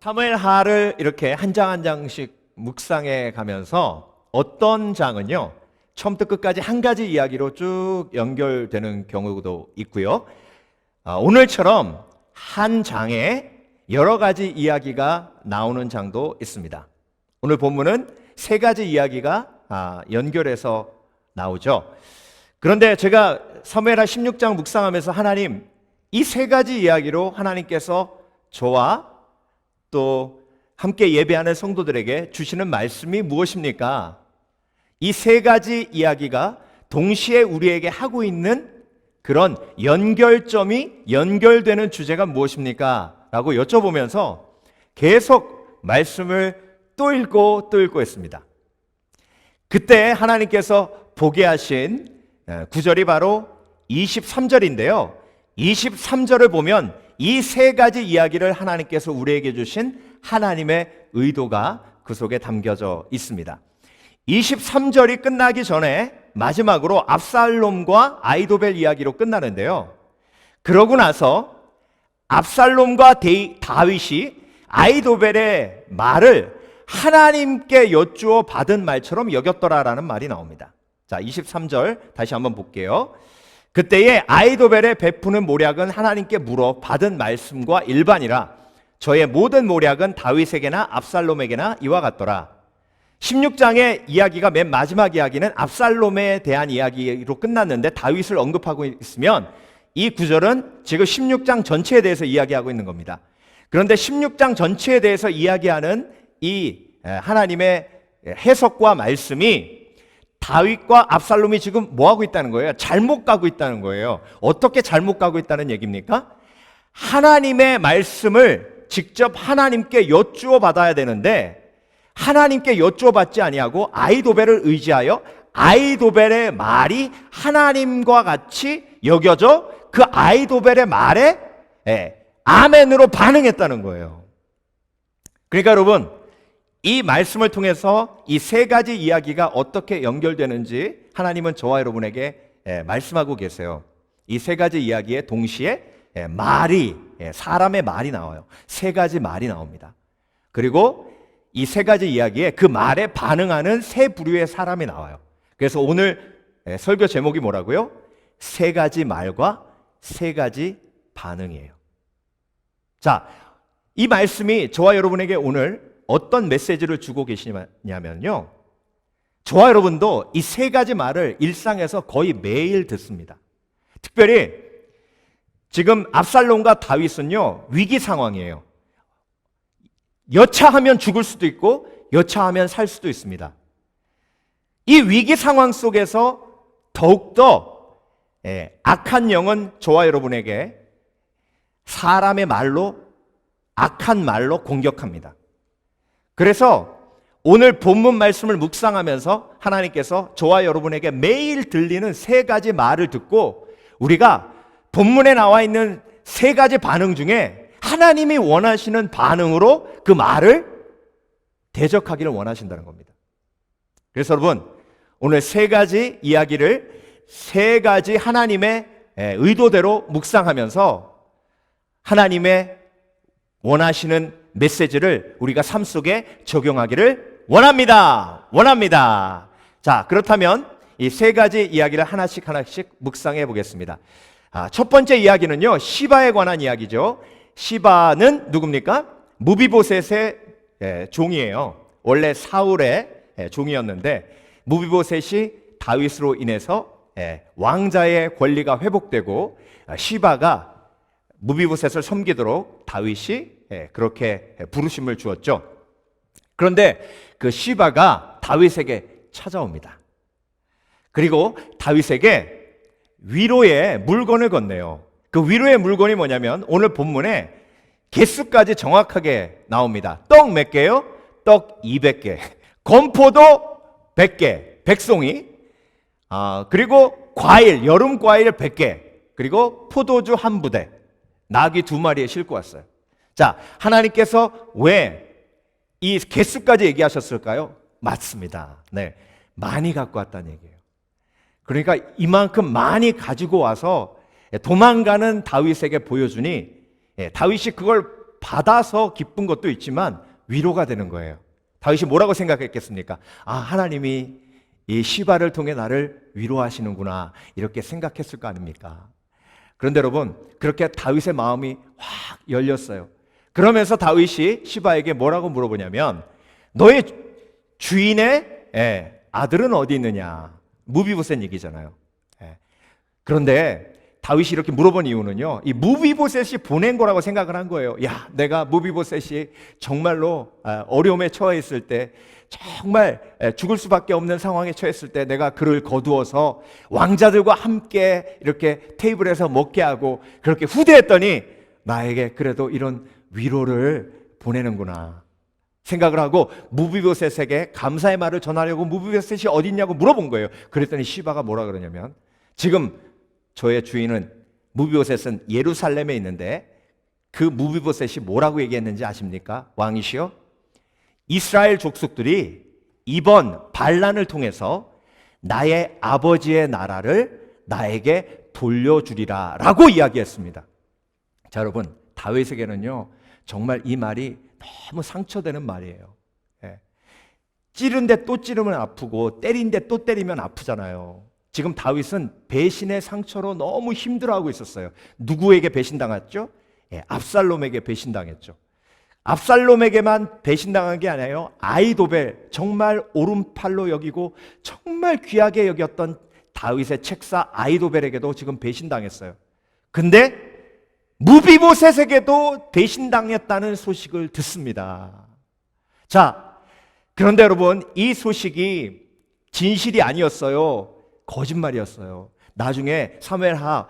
사무엘하를 이렇게 한 장 한 장씩 묵상해 가면서 어떤 장은요, 처음부터 끝까지 한 가지 이야기로 쭉 연결되는 경우도 있고요. 오늘처럼 한 장에 여러 가지 이야기가 나오는 장도 있습니다. 오늘 본문은 세 가지 이야기가 연결해서 나오죠. 그런데 제가 사무엘하 16장 묵상하면서 하나님, 이 세 가지 이야기로 하나님께서 저와 또 함께 예배하는 성도들에게 주시는 말씀이 무엇입니까? 이 세 가지 이야기가 동시에 우리에게 하고 있는 그런 연결점이 연결되는 주제가 무엇입니까? 라고 여쭤보면서 계속 말씀을 또 읽고 했습니다. 그때 하나님께서 보게 하신 구절이 바로 23절인데요. 23절을 보면 이 세 가지 이야기를 하나님께서 우리에게 주신 하나님의 의도가 그 속에 담겨져 있습니다. 23절이 끝나기 전에 마지막으로 압살롬과 아히도벨 이야기로 끝나는데요. 그러고 나서 압살롬과 다윗이 아히도벨의 말을 하나님께 여쭈어 받은 말처럼 여겼더라라는 말이 나옵니다. 자, 23절 다시 한번 볼게요. 그때에 아히도벨의 베푸는 모략은 하나님께 물어 받은 말씀과 일반이라 저의 모든 모략은 다윗에게나 압살롬에게나 이와 같더라. 16장의 이야기가 맨 마지막 이야기는 압살롬에 대한 이야기로 끝났는데 다윗을 언급하고 있으면 이 구절은 지금 16장 전체에 대해서 이야기하고 있는 겁니다. 그런데 16장 전체에 대해서 이야기하는 이 하나님의 해석과 말씀이 다윗과 압살롬이 지금 뭐 하고 있다는 거예요? 잘못 가고 있다는 거예요. 어떻게 잘못 가고 있다는 얘기입니까? 하나님의 말씀을 직접 하나님께 여쭈어 받아야 되는데 하나님께 여쭈어 받지 아니하고 아히도벨을 의지하여 아히도벨의 말이 하나님과 같이 여겨져 그 아히도벨의 말에 아멘으로 반응했다는 거예요. 그러니까 여러분, 이 말씀을 통해서 이 세 가지 이야기가 어떻게 연결되는지 하나님은 저와 여러분에게 말씀하고 계세요. 이 세 가지 이야기에 동시에 사람의 말이 나와요. 세 가지 말이 나옵니다. 그리고 이 세 가지 이야기에 그 말에 반응하는 세 부류의 사람이 나와요. 그래서 오늘 설교 제목이 뭐라고요? 세 가지 말과 세 가지 반응이에요. 자, 이 말씀이 저와 여러분에게 오늘 어떤 메시지를 주고 계시냐면요, 저와 여러분도 이 세 가지 말을 일상에서 거의 매일 듣습니다. 특별히 지금 압살롬과 다윗은요, 위기 상황이에요. 여차하면 죽을 수도 있고 여차하면 살 수도 있습니다. 이 위기 상황 속에서 더욱더 악한 영은 저와 여러분에게 사람의 말로, 악한 말로 공격합니다. 그래서 오늘 본문 말씀을 묵상하면서 하나님께서 저와 여러분에게 매일 들리는 세 가지 말을 듣고 우리가 본문에 나와 있는 세 가지 반응 중에 하나님이 원하시는 반응으로 그 말을 대적하기를 원하신다는 겁니다. 그래서 여러분, 오늘 세 가지 이야기를 세 가지 하나님의 의도대로 묵상하면서 하나님의 원하시는 메시지를 우리가 삶 속에 적용하기를 원합니다. 자, 그렇다면 이 세 가지 이야기를 하나씩 묵상해 보겠습니다. 첫 번째 이야기는요, 시바에 관한 이야기죠. 시바는 누굽니까? 무비보셋의 종이에요. 원래 사울의 종이었는데 무비보셋이 다윗으로 인해서 왕자의 권리가 회복되고 시바가 무비보셋을 섬기도록 다윗이 그렇게 부르심을 주었죠. 그런데 그 시바가 다윗에게 찾아옵니다. 그리고 다윗에게 위로의 물건을 건네요. 그 위로의 물건이 뭐냐면 오늘 본문에 개수까지 정확하게 나옵니다. 떡 몇 개요? 떡 200개. 건포도 100개. 백송이. 그리고 과일, 여름 과일 100개. 그리고 포도주 한 부대. 나귀 2마리에 싣고 왔어요. 자, 하나님께서 왜 이 개수까지 얘기하셨을까요? 맞습니다. 네, 많이 갖고 왔다는 얘기예요. 그러니까 이만큼 많이 가지고 와서 도망가는 다윗에게 보여주니 다윗이 그걸 받아서 기쁜 것도 있지만 위로가 되는 거예요. 다윗이 뭐라고 생각했겠습니까? 아, 하나님이 이 시바를 통해 나를 위로하시는구나, 이렇게 생각했을 거 아닙니까? 그런데 여러분, 그렇게 다윗의 마음이 확 열렸어요. 그러면서 다윗이 시바에게 뭐라고 물어보냐면, 너의 주인의 아들은 어디 있느냐? 무비보셋 얘기잖아요. 그런데 다윗이 이렇게 물어본 이유는요, 이 무비보셋이 보낸 거라고 생각을 한 거예요. 야, 내가 무비보셋이 정말로 어려움에 처해 있을 때, 정말 죽을 수밖에 없는 상황에 처했을 때 내가 그를 거두어서 왕자들과 함께 이렇게 테이블에서 먹게 하고 그렇게 후대했더니 나에게 그래도 이런 위로를 보내는구나 생각을 하고, 무비보셋에게 감사의 말을 전하려고 무비보셋이 어디 있냐고 물어본 거예요. 그랬더니 시바가 뭐라 그러냐면, 지금 저의 주인은, 무비보셋은 예루살렘에 있는데, 그 무비보셋이 뭐라고 얘기했는지 아십니까? 왕이시여, 이스라엘 족속들이 이번 반란을 통해서 나의 아버지의 나라를 나에게 돌려주리라 라고 이야기했습니다. 자, 여러분, 다윗에게는요 정말 이 말이 너무 상처되는 말이에요. 찌른데 또 찌르면 아프고 때린데 또 때리면 아프잖아요. 지금 다윗은 배신의 상처로 너무 힘들어하고 있었어요. 누구에게 배신당했죠? 압살롬에게 배신당했죠. 압살롬에게만 배신당한 게 아니에요. 아히도벨, 정말 오른팔로 여기고 정말 귀하게 여겼던 다윗의 책사 아히도벨에게도 지금 배신당했어요. 근데 무비보셋에게도 배신당했다는 소식을 듣습니다. 자, 그런데 여러분, 이 소식이 진실이 아니었어요. 거짓말이었어요. 나중에 사무엘하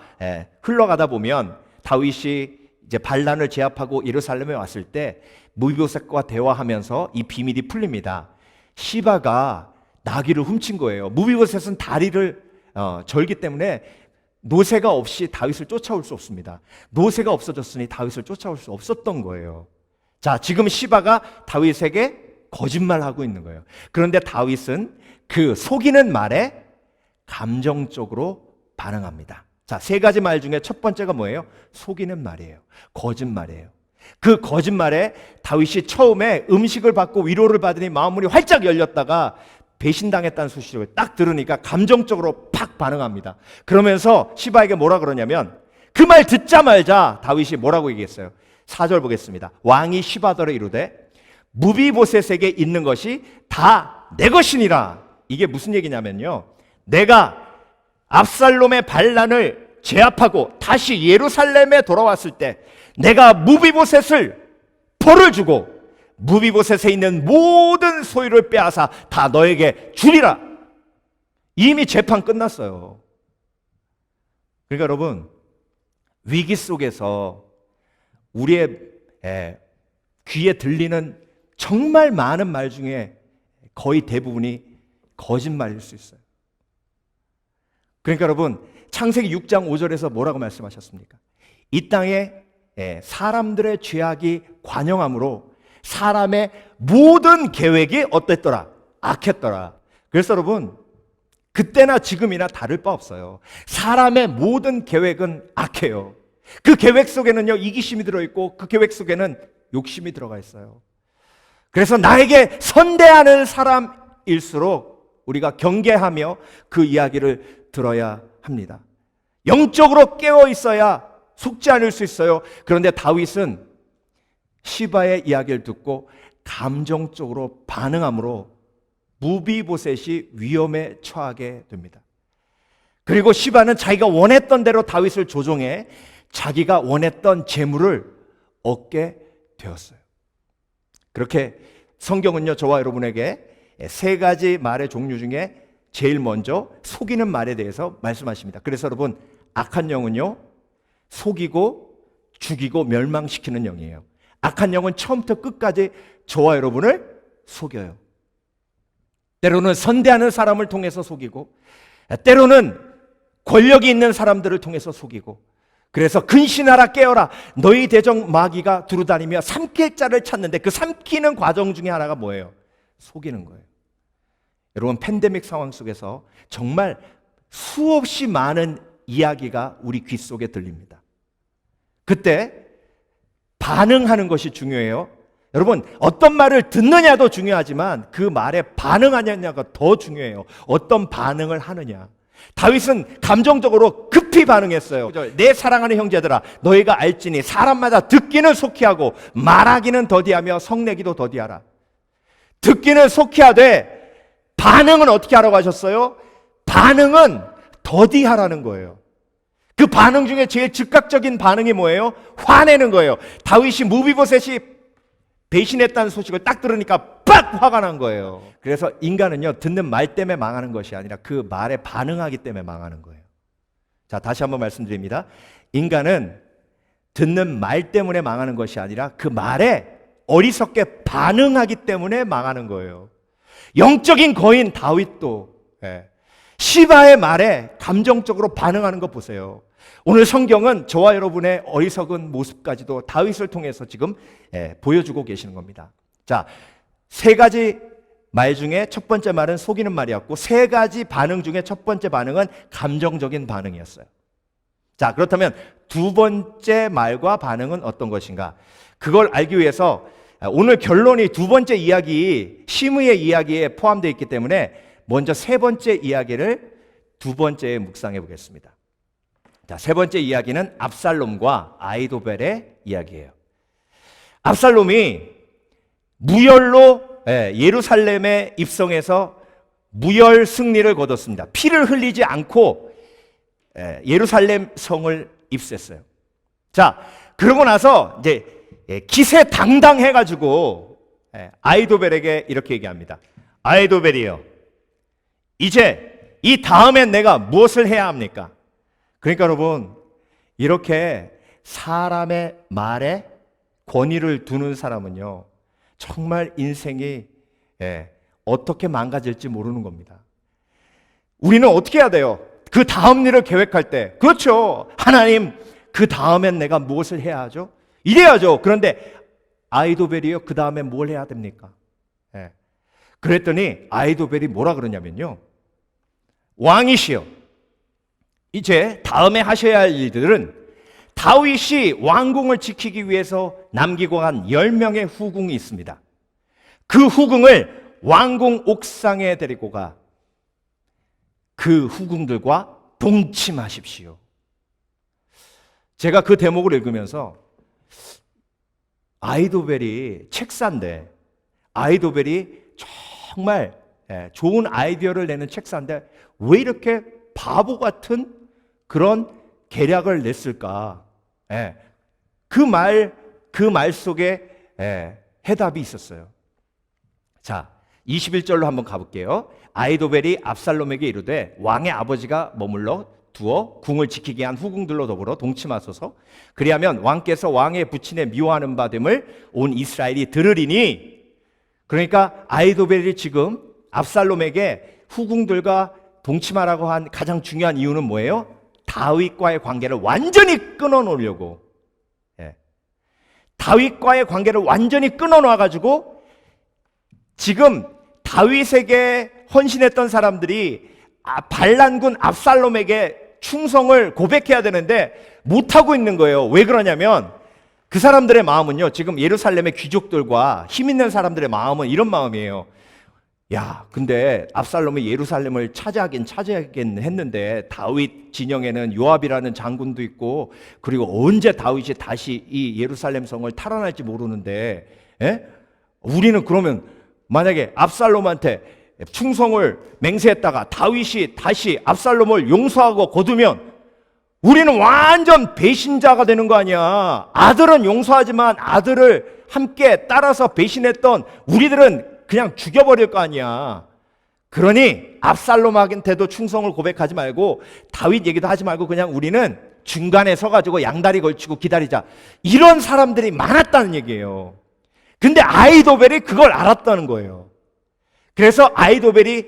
흘러가다 보면 다윗이 이제 반란을 제압하고 예루살렘에 왔을 때 무비보셋과 대화하면서 이 비밀이 풀립니다. 시바가 나귀를 훔친 거예요. 무비보셋은 다리를 절기 때문에 노새가 없이 다윗을 쫓아올 수 없습니다. 노새가 없어졌으니 다윗을 쫓아올 수 없었던 거예요. 자, 지금 시바가 다윗에게 거짓말하고 있는 거예요. 그런데 다윗은 그 속이는 말에 감정적으로 반응합니다. 자, 세 가지 말 중에 첫 번째가 뭐예요? 속이는 말이에요. 거짓말이에요. 그 거짓말에 다윗이 처음에 음식을 받고 위로를 받으니 마음문이 활짝 열렸다가 배신당했다는 소식을 딱 들으니까 감정적으로 팍 반응합니다. 그러면서 시바에게 뭐라 그러냐면, 그 말 듣자마자 다윗이 뭐라고 얘기했어요? 4절 보겠습니다. 왕이 시바더러 이르되 무비보셋에게 있는 것이 다 내 것이니라. 이게 무슨 얘기냐면요, 내가 압살롬의 반란을 제압하고 다시 예루살렘에 돌아왔을 때 내가 무비보셋을 벌을 주고 무비보셋에 있는 모든 소유를 빼앗아 다 너에게 주리라. 이미 재판 끝났어요. 그러니까 여러분, 위기 속에서 우리의 귀에 들리는 정말 많은 말 중에 거의 대부분이 거짓말일 수 있어요. 그러니까 여러분, 창세기 6장 5절에서 뭐라고 말씀하셨습니까? 이 땅에 사람들의 죄악이 관영함으로 사람의 모든 계획이 어땠더라? 악했더라. 그래서 여러분, 그때나 지금이나 다를 바 없어요. 사람의 모든 계획은 악해요. 그 계획 속에는요, 이기심이 들어있고 그 계획 속에는 욕심이 들어가 있어요. 그래서 나에게 선대하는 사람일수록 우리가 경계하며 그 이야기를 들어야 합니다. 영적으로 깨어 있어야 속지 않을 수 있어요. 그런데 다윗은 시바의 이야기를 듣고 감정적으로 반응함으로 무비보셋이 위험에 처하게 됩니다. 그리고 시바는 자기가 원했던 대로 다윗을 조종해 자기가 원했던 재물을 얻게 되었어요. 그렇게 성경은요, 저와 여러분에게 세 가지 말의 종류 중에 제일 먼저 속이는 말에 대해서 말씀하십니다. 그래서 여러분, 악한 영은요, 속이고 죽이고 멸망시키는 영이에요. 악한 영은 처음부터 끝까지 저와 여러분을 속여요. 때로는 선대하는 사람을 통해서 속이고, 때로는 권력이 있는 사람들을 통해서 속이고, 그래서 근신하라 깨어라, 너희 대적 마귀가 두루다니며 삼킬 자를 찾는데 그 삼키는 과정 중에 하나가 뭐예요? 속이는 거예요. 여러분, 팬데믹 상황 속에서 정말 수없이 많은 이야기가 우리 귀 속에 들립니다. 그때 반응하는 것이 중요해요. 여러분, 어떤 말을 듣느냐도 중요하지만 그 말에 반응하느냐가 더 중요해요. 어떤 반응을 하느냐. 다윗은 감정적으로 급히 반응했어요. 내 사랑하는 형제들아, 너희가 알지니 사람마다 듣기는 속히 하고 말하기는 더디하며 성내기도 더디하라. 듣기는 속히 하되 반응은 어떻게 하라고 하셨어요? 반응은 더디하라는 거예요. 그 반응 중에 제일 즉각적인 반응이 뭐예요? 화내는 거예요. 다윗이 무비보셋이 배신했다는 소식을 딱 들으니까 빡 화가 난 거예요. 그래서 인간은요, 듣는 말 때문에 망하는 것이 아니라 그 말에 반응하기 때문에 망하는 거예요. 자, 다시 한번 말씀드립니다. 인간은 듣는 말 때문에 망하는 것이 아니라 그 말에 어리석게 반응하기 때문에 망하는 거예요. 영적인 거인 다윗도 시바의 말에 감정적으로 반응하는 거 보세요. 오늘 성경은 저와 여러분의 어리석은 모습까지도 다윗을 통해서 지금 보여주고 계시는 겁니다. 자, 세 가지 말 중에 첫 번째 말은 속이는 말이었고, 세 가지 반응 중에 첫 번째 반응은 감정적인 반응이었어요. 자, 그렇다면 두 번째 말과 반응은 어떤 것인가? 그걸 알기 위해서 오늘 결론이 두 번째 이야기, 시므의 이야기에 포함되어 있기 때문에 먼저 세 번째 이야기를 두 번째에 묵상해 보겠습니다. 자, 세 번째 이야기는 압살롬과 아히도벨의 이야기예요. 압살롬이 무열로 예루살렘에 입성해서 무열 승리를 거뒀습니다. 피를 흘리지 않고 예루살렘 성을 입수했어요. 자, 그러고 나서 이제 기세당당해가지고 아히도벨에게 이렇게 얘기합니다. 아히도벨이요, 이제 이 다음엔 내가 무엇을 해야 합니까? 그러니까 여러분, 이렇게 사람의 말에 권위를 두는 사람은요, 정말 인생이 어떻게 망가질지 모르는 겁니다. 우리는 어떻게 해야 돼요? 그 다음 일을 계획할 때, 그렇죠, 하나님, 그 다음엔 내가 무엇을 해야 하죠? 이래야죠. 그런데 아히도벨이요, 그 다음에 뭘 해야 됩니까? 그랬더니 아히도벨이 뭐라 그러냐면요, 왕이시여, 이제 다음에 하셔야 할 일들은 다윗이 왕궁을 지키기 위해서 남기고 간 10명의 후궁이 있습니다. 그 후궁을 왕궁 옥상에 데리고 가 그 후궁들과 동침하십시오. 제가 그 대목을 읽으면서 아히도벨이 책사인데, 아히도벨이 정말 좋은 아이디어를 내는 책사인데 왜 이렇게 바보 같은 그런 계략을 냈을까? 그 말 속에 해답이 있었어요. 자, 21절로 한번 가볼게요. 아히도벨이 압살롬에게 이르되 왕의 아버지가 머물러 두어 궁을 지키게 한 후궁들로 더불어 동침하소서. 그리하면 왕께서 왕의 부친에 미워하는 바 됨을 온 이스라엘이 들으리니. 그러니까 아히도벨이 지금 압살롬에게 후궁들과 동침하라고 한 가장 중요한 이유는 뭐예요? 다윗과의 관계를 완전히 끊어놓으려고. 다윗과의 관계를 완전히 끊어놔가지고 지금 다윗에게 헌신했던 사람들이 반란군 압살롬에게 충성을 고백해야 되는데 못하고 있는 거예요. 왜 그러냐면 그 사람들의 마음은요, 지금 예루살렘의 귀족들과 힘 있는 사람들의 마음은 이런 마음이에요. 야, 근데 압살롬이 예루살렘을 차지하긴 했는데 다윗 진영에는 요압이라는 장군도 있고, 그리고 언제 다윗이 다시 이 예루살렘 성을 탈환할지 모르는데, 우리는 그러면 만약에 압살롬한테 충성을 맹세했다가 다윗이 다시 압살롬을 용서하고 거두면 우리는 완전 배신자가 되는 거 아니야. 아들은 용서하지만 아들을 함께 따라서 배신했던 우리들은 그냥 죽여버릴 거 아니야. 그러니 압살롬한테도 충성을 고백하지 말고 다윗 얘기도 하지 말고 그냥 우리는 중간에 서가지고 양다리 걸치고 기다리자. 이런 사람들이 많았다는 얘기예요. 근데 아히도벨이 그걸 알았다는 거예요. 그래서 아히도벨이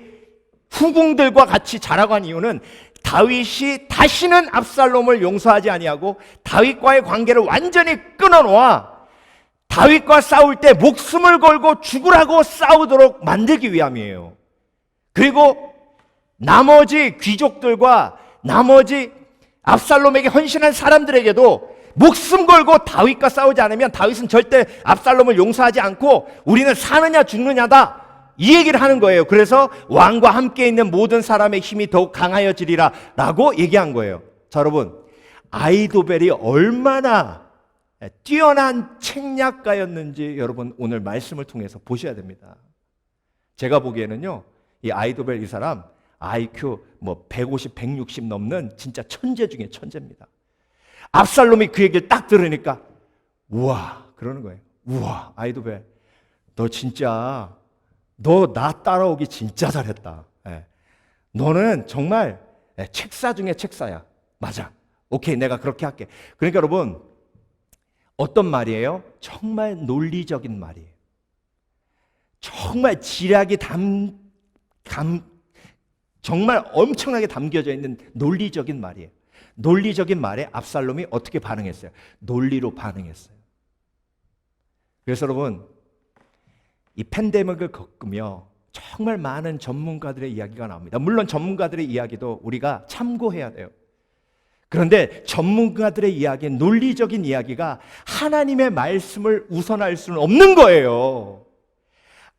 후궁들과 같이 자라고 한 이유는 다윗이 다시는 압살롬을 용서하지 아니하고 다윗과의 관계를 완전히 끊어놓아 다윗과 싸울 때 목숨을 걸고 죽으라고 싸우도록 만들기 위함이에요. 그리고 나머지 귀족들과 나머지 압살롬에게 헌신한 사람들에게도 목숨 걸고 다윗과 싸우지 않으면 다윗은 절대 압살롬을 용서하지 않고 우리는 사느냐 죽느냐다, 이 얘기를 하는 거예요. 그래서 왕과 함께 있는 모든 사람의 힘이 더욱 강하여지리라 라고 얘기한 거예요. 자, 여러분, 아히도벨이 얼마나 뛰어난 책략가였는지 여러분 오늘 말씀을 통해서 보셔야 됩니다. 제가 보기에는요, 이 아히도벨 이 사람 IQ 150, 160 넘는 진짜 천재 중에 천재입니다. 압살롬이 그 얘기를 딱 들으니까 우와 그러는 거예요. 우와, 아히도벨 너 진짜 너 나 따라오기 진짜 잘했다. 너는 정말 책사 중에 책사야. 맞아. 오케이, 내가 그렇게 할게. 그러니까 여러분, 어떤 말이에요? 정말 논리적인 말이에요. 정말 지략이 정말 엄청나게 담겨져 있는 논리적인 말이에요. 논리적인 말에 압살롬이 어떻게 반응했어요? 논리로 반응했어요. 그래서 여러분, 이 팬데믹을 겪으며 정말 많은 전문가들의 이야기가 나옵니다. 물론 전문가들의 이야기도 우리가 참고해야 돼요. 그런데 전문가들의 이야기, 논리적인 이야기가 하나님의 말씀을 우선할 수는 없는 거예요.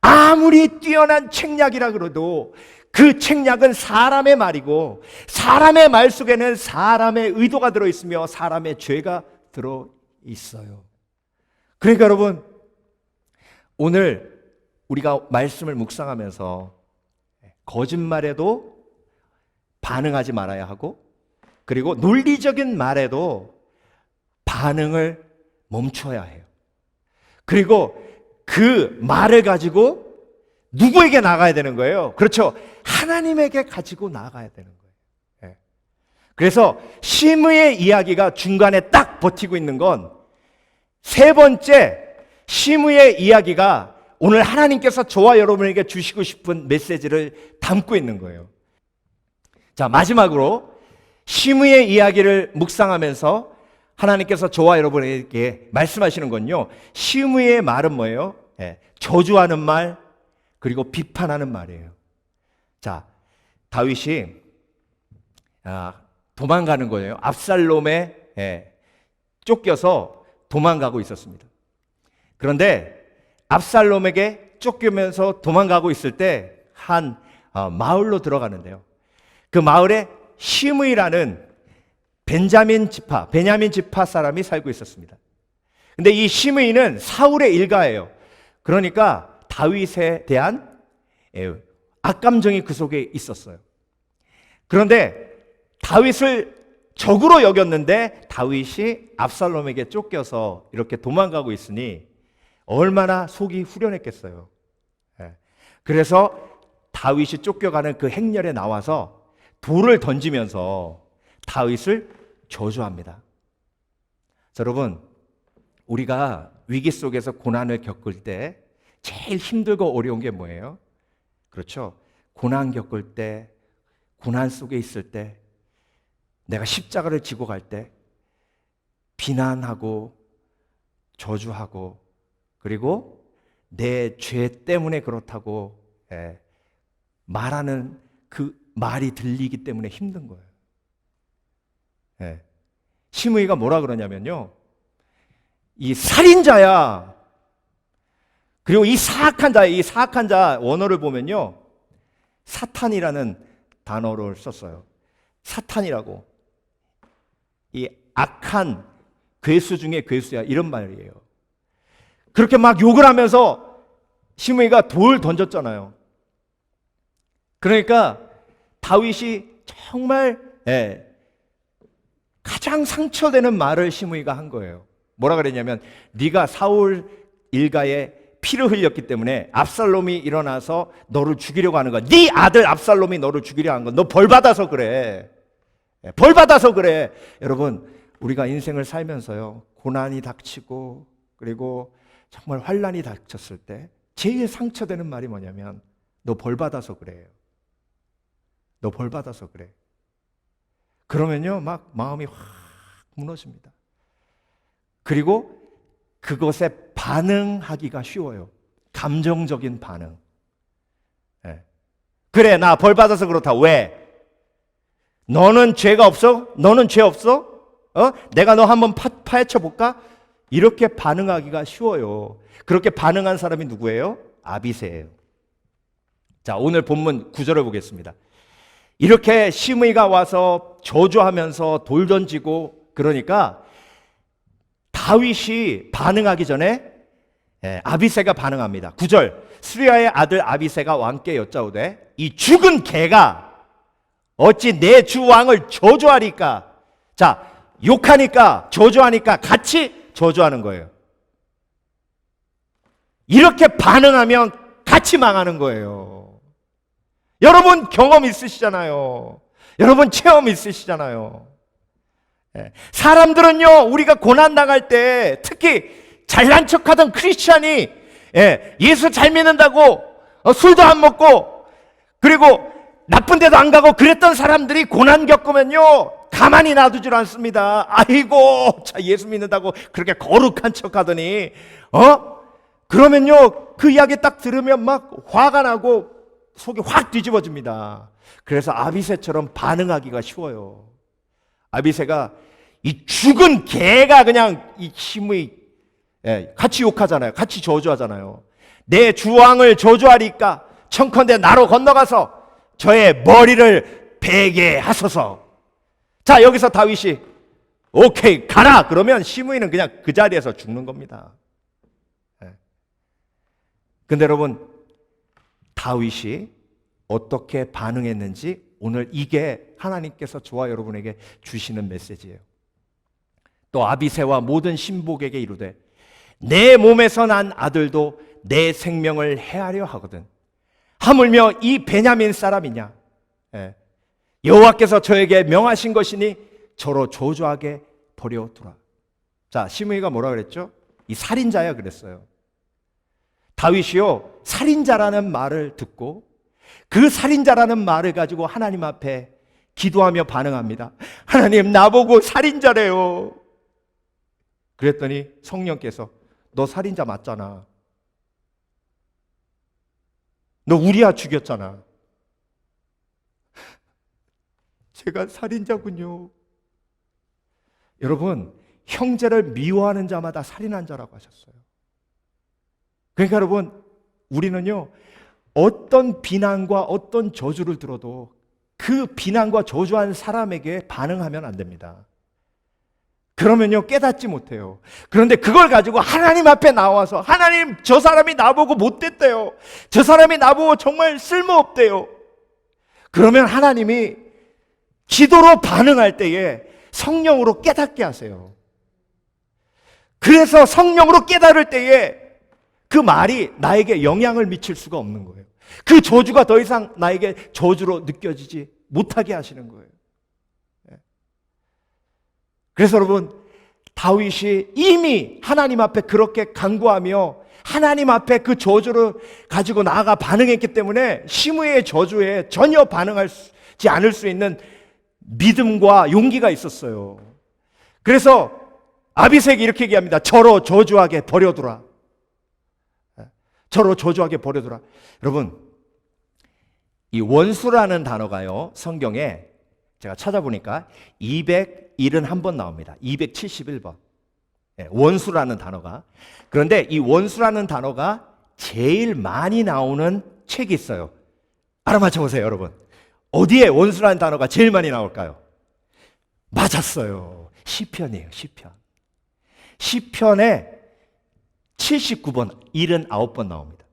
아무리 뛰어난 책략이라 그래도 그 책략은 사람의 말이고, 사람의 말 속에는 사람의 의도가 들어있으며 사람의 죄가 들어있어요. 그러니까 여러분, 오늘 우리가 말씀을 묵상하면서 거짓말에도 반응하지 말아야 하고, 그리고 논리적인 말에도 반응을 멈춰야 해요. 그리고 그 말을 가지고 누구에게 나가야 되는 거예요? 그렇죠. 하나님에게 가지고 나가야 되는 거예요. 그래서 시므의 이야기가 중간에 딱 버티고 있는 건, 세 번째 시므의 이야기가 오늘 하나님께서 저와 여러분에게 주시고 싶은 메시지를 담고 있는 거예요. 자, 마지막으로 시므의 이야기를 묵상하면서 하나님께서 저와 여러분에게 말씀하시는 건요, 시므의 말은 뭐예요? 저주하는 말, 그리고 비판하는 말이에요. 자, 다윗이 도망가는 거예요. 압살롬에 쫓겨서 도망가고 있었습니다. 그런데 압살롬에게 쫓기면서 도망가고 있을 때 한 마을로 들어가는데요. 그 마을에 시므이라는 베냐민 지파 사람이 살고 있었습니다. 근데 이 시므이는 사울의 일가예요. 그러니까 다윗에 대한 악감정이 그 속에 있었어요. 그런데 다윗을 적으로 여겼는데 다윗이 압살롬에게 쫓겨서 이렇게 도망가고 있으니 얼마나 속이 후련했겠어요. 그래서 다윗이 쫓겨가는 그 행렬에 나와서 돌을 던지면서 다윗을 저주합니다. 자, 여러분, 우리가 위기 속에서 고난을 겪을 때 제일 힘들고 어려운 게 뭐예요? 그렇죠. 고난 겪을 때, 고난 속에 있을 때, 내가 십자가를 지고 갈 때 비난하고 저주하고, 그리고 내 죄 때문에 그렇다고 말하는 그 말이 들리기 때문에 힘든 거예요. 시므이가 뭐라 그러냐면요, 이 살인자야. 그리고 이 사악한 자 원어를 보면요, 사탄이라는 단어를 썼어요. 사탄이라고. 이 악한 괴수 중에 괴수야, 이런 말이에요. 그렇게 막 욕을 하면서 시므이가 돌 던졌잖아요. 그러니까 다윗이 정말 가장 상처되는 말을 시므이가 한 거예요. 뭐라 그랬냐면, 네가 사울 일가에 피를 흘렸기 때문에 압살롬이 일어나서 너를 죽이려고 하는 거야. 네 아들 압살롬이 너를 죽이려고 하는 거야. 너 벌 받아서 그래. 벌 받아서 그래. 여러분, 우리가 인생을 살면서요, 고난이 닥치고 그리고 정말 환난이 닥쳤을 때 제일 상처되는 말이 뭐냐면, 너 벌 받아서 그래요. 너 벌 받아서 그래. 그러면요, 막 마음이 확 무너집니다. 그리고 그것에 반응하기가 쉬워요. 감정적인 반응. 그래, 나 벌 받아서 그렇다. 왜? 너는 죄가 없어? 너는 죄 없어? 내가 너 한번 파헤쳐 볼까? 이렇게 반응하기가 쉬워요. 그렇게 반응한 사람이 누구예요? 아비새예요. 자, 오늘 본문 9절을 보겠습니다. 이렇게 시므이가 와서 저주하면서 돌 던지고 그러니까 다윗이 반응하기 전에 아비새가 반응합니다. 9절, 수리아의 아들 아비새가 왕께 여짜오되 이 죽은 개가 어찌 내 주 왕을 저주하리까? 자, 욕하니까 저주하니까 같이 저주하는 거예요. 이렇게 반응하면 같이 망하는 거예요. 여러분 경험 있으시잖아요. 여러분 체험 있으시잖아요. 사람들은요, 우리가 고난당할 때 특히 잘난 척하던 크리스찬이 예수 잘 믿는다고 술도 안 먹고 그리고 나쁜 데도 안 가고 그랬던 사람들이 고난 겪으면요 가만히 놔두질 않습니다. 아이고 자 예수 믿는다고 그렇게 거룩한 척하더니 그러면요 그 이야기 딱 들으면 막 화가 나고 속이 확 뒤집어집니다. 그래서 아비새처럼 반응하기가 쉬워요. 아비새가 이 죽은 개가 그냥 이 힘의 같이 욕하잖아요. 같이 저주하잖아요. 내 주왕을 저주하리까 청컨대 나로 건너가서 저의 머리를 베게 하소서. 자, 여기서 다윗이 오케이 가라 그러면 시므이는 그냥 그 자리에서 죽는 겁니다. 근데 여러분 다윗이 어떻게 반응했는지 오늘 이게 하나님께서 저와 여러분에게 주시는 메시지예요. 또 아비새와 모든 신복에게 이르되 내 몸에서 난 아들도 내 생명을 해하려 하거든. 하물며 이 베냐민 사람이냐? 여호와께서 저에게 명하신 것이니 저로 저주하게 버려두라. 자, 시므이가 뭐라 그랬죠? 이 살인자야 그랬어요. 다윗이요 살인자라는 말을 듣고 그 살인자라는 말을 가지고 하나님 앞에 기도하며 반응합니다. 하나님 나보고 살인자래요. 그랬더니 성령께서 너 살인자 맞잖아. 너 우리아 죽였잖아. 제가 살인자군요. 여러분 형제를 미워하는 자마다 살인한 자라고 하셨어요. 그러니까 여러분 우리는요 어떤 비난과 어떤 저주를 들어도 그 비난과 저주한 사람에게 반응하면 안 됩니다. 그러면요 깨닫지 못해요. 그런데 그걸 가지고 하나님 앞에 나와서 하나님 저 사람이 나보고 못됐대요. 저 사람이 나보고 정말 쓸모없대요. 그러면 하나님이 기도로 반응할 때에 성령으로 깨닫게 하세요. 그래서 성령으로 깨달을 때에 그 말이 나에게 영향을 미칠 수가 없는 거예요. 그 저주가 더 이상 나에게 저주로 느껴지지 못하게 하시는 거예요. 그래서 여러분 다윗이 이미 하나님 앞에 그렇게 간구하며 하나님 앞에 그 저주를 가지고 나아가 반응했기 때문에 시므이의 저주에 전혀 반응하지 않을 수 있는 믿음과 용기가 있었어요. 그래서 아비새에게 이렇게 얘기합니다. 저로 저주하게 버려두라. 저로 저주하게 버려두라. 여러분 이 원수라는 단어가요 성경에 제가 찾아보니까 271번 나옵니다. 271번 원수라는 단어가. 그런데 이 원수라는 단어가 제일 많이 나오는 책이 있어요. 알아맞혀 보세요 여러분. 어디에 원수라는 단어가 제일 많이 나올까요? 맞았어요. 시편이에요. 시편에 79번 79번 나옵니다.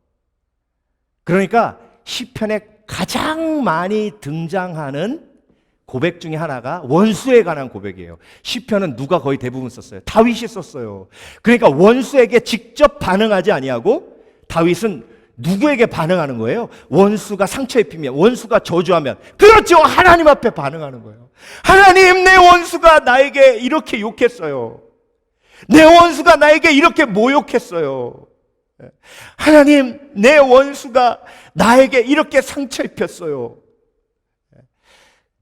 그러니까 시편에 가장 많이 등장하는 고백 중에 하나가 원수에 관한 고백이에요. 시편은 누가 거의 대부분 썼어요? 다윗이 썼어요. 그러니까 원수에게 직접 반응하지 아니하고 다윗은 누구에게 반응하는 거예요? 원수가 상처 입히면, 원수가 저주하면, 그렇죠, 하나님 앞에 반응하는 거예요. 하나님, 내 원수가 나에게 이렇게 욕했어요. 내 원수가 나에게 이렇게 모욕했어요. 하나님, 내 원수가 나에게 이렇게 상처 입혔어요.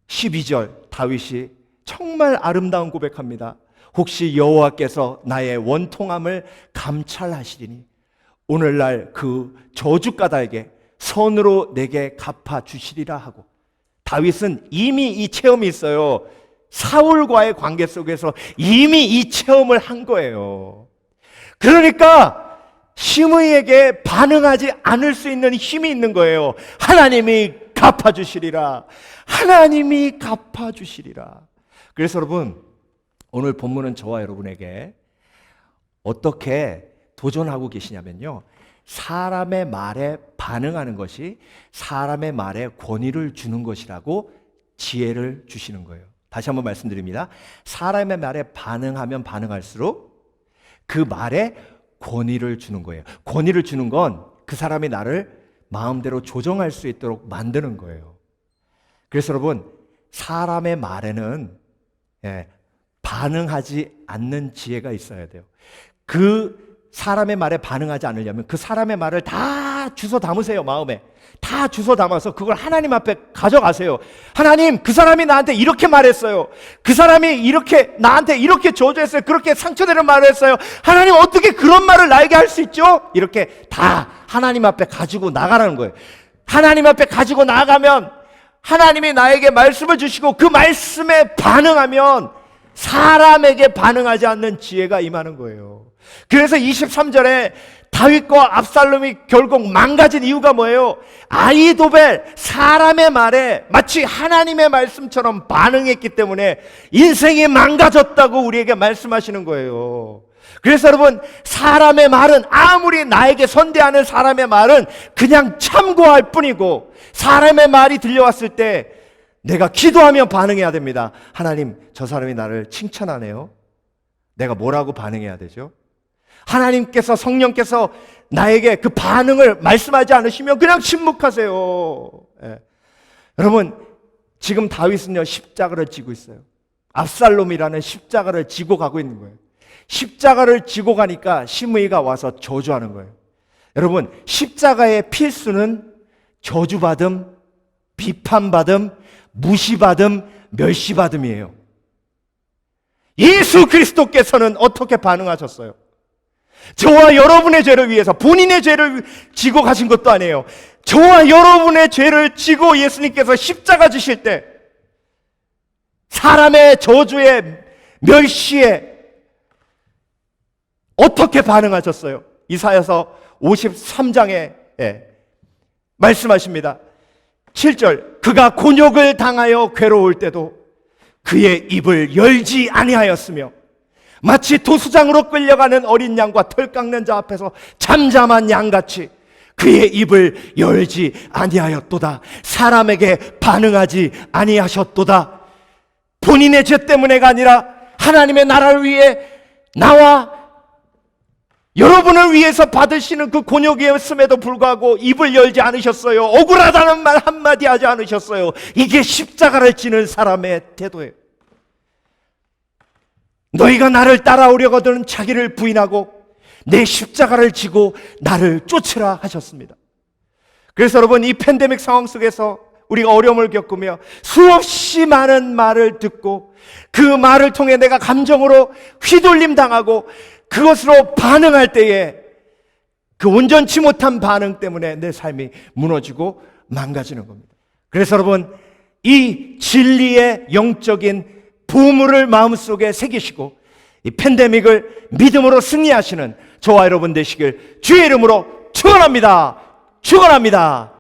12절 다윗이 정말 아름다운 고백합니다. 혹시 여호와께서 나의 원통함을 감찰하시리니 오늘날 그 저주가다에게 선으로 내게 갚아주시리라 하고 다윗은 이미 이 체험이 있어요. 사울과의 관계 속에서 이미 이 체험을 한 거예요. 그러니까 시므이에게 반응하지 않을 수 있는 힘이 있는 거예요. 하나님이 갚아주시리라. 하나님이 갚아주시리라. 그래서 여러분, 오늘 본문은 저와 여러분에게 어떻게 도전하고 계시냐면요, 사람의 말에 반응하는 것이 사람의 말에 권위를 주는 것이라고 지혜를 주시는 거예요. 다시 한번 말씀드립니다. 사람의 말에 반응하면 반응할수록 그 말에 권위를 주는 거예요. 권위를 주는 건 그 사람이 나를 마음대로 조정할 수 있도록 만드는 거예요. 그래서 여러분, 사람의 말에는 반응하지 않는 지혜가 있어야 돼요. 그 사람의 말에 반응하지 않으려면 그 사람의 말을 다 주워 담으세요. 마음에 다 주워 담아서 그걸 하나님 앞에 가져가세요. 하나님, 그 사람이 나한테 이렇게 말했어요. 그 사람이 이렇게 나한테 이렇게 저주했어요. 그렇게 상처되는 말을 했어요. 하나님, 어떻게 그런 말을 나에게 할 수 있죠? 이렇게 다 하나님 앞에 가지고 나가라는 거예요. 하나님 앞에 가지고 나가면 하나님이 나에게 말씀을 주시고 그 말씀에 반응하면 사람에게 반응하지 않는 지혜가 임하는 거예요. 그래서 23절에 다윗과 압살롬이 결국 망가진 이유가 뭐예요? 아히도벨, 사람의 말에 마치 하나님의 말씀처럼 반응했기 때문에 인생이 망가졌다고 우리에게 말씀하시는 거예요. 그래서 여러분, 사람의 말은, 아무리 나에게 선대하는 사람의 말은 그냥 참고할 뿐이고, 사람의 말이 들려왔을 때 내가 기도하며 반응해야 됩니다. 하나님, 저 사람이 나를 칭찬하네요. 내가 뭐라고 반응해야 되죠? 하나님께서, 성령께서 나에게 그 반응을 말씀하지 않으시면 그냥 침묵하세요. 여러분, 지금 다윗은요, 십자가를 지고 있어요. 압살롬이라는 십자가를 지고 가고 있는 거예요. 십자가를 지고 가니까 시므이가 와서 저주하는 거예요. 여러분, 십자가의 필수는 저주받음, 비판받음, 무시받음, 멸시받음이에요. 예수 그리스도께서는 어떻게 반응하셨어요? 저와 여러분의 죄를 위해서 본인의 죄를 지고 가신 것도 아니에요. 저와 여러분의 죄를 지고 예수님께서 십자가 지실 때 사람의 저주에, 멸시에 어떻게 반응하셨어요? 이사야서 53장에 말씀하십니다. 7절, 그가 곤욕을 당하여 괴로울 때도 그의 입을 열지 아니하였으며 마치 도수장으로 끌려가는 어린 양과 털 깎는 자 앞에서 잠잠한 양같이 그의 입을 열지 아니하였도다. 사람에게 반응하지 아니하셨도다. 본인의 죄 때문에가 아니라 하나님의 나라를 위해 나와 여러분을 위해서 받으시는 그 곤욕이었음에도 불구하고 입을 열지 않으셨어요. 억울하다는 말 한마디 하지 않으셨어요. 이게 십자가를 지는 사람의 태도예요. 너희가 나를 따라오려거든 자기를 부인하고 내 십자가를 지고 나를 쫓으라 하셨습니다. 그래서 여러분, 이 팬데믹 상황 속에서 우리가 어려움을 겪으며 수없이 많은 말을 듣고 그 말을 통해 내가 감정으로 휘둘림 당하고 그것으로 반응할 때에 그 온전치 못한 반응 때문에 내 삶이 무너지고 망가지는 겁니다. 그래서 여러분, 이 진리의 영적인 보물을 마음속에 새기시고 이 팬데믹을 믿음으로 승리하시는 저와 여러분 되시길 주의 이름으로 축원합니다. 축원합니다.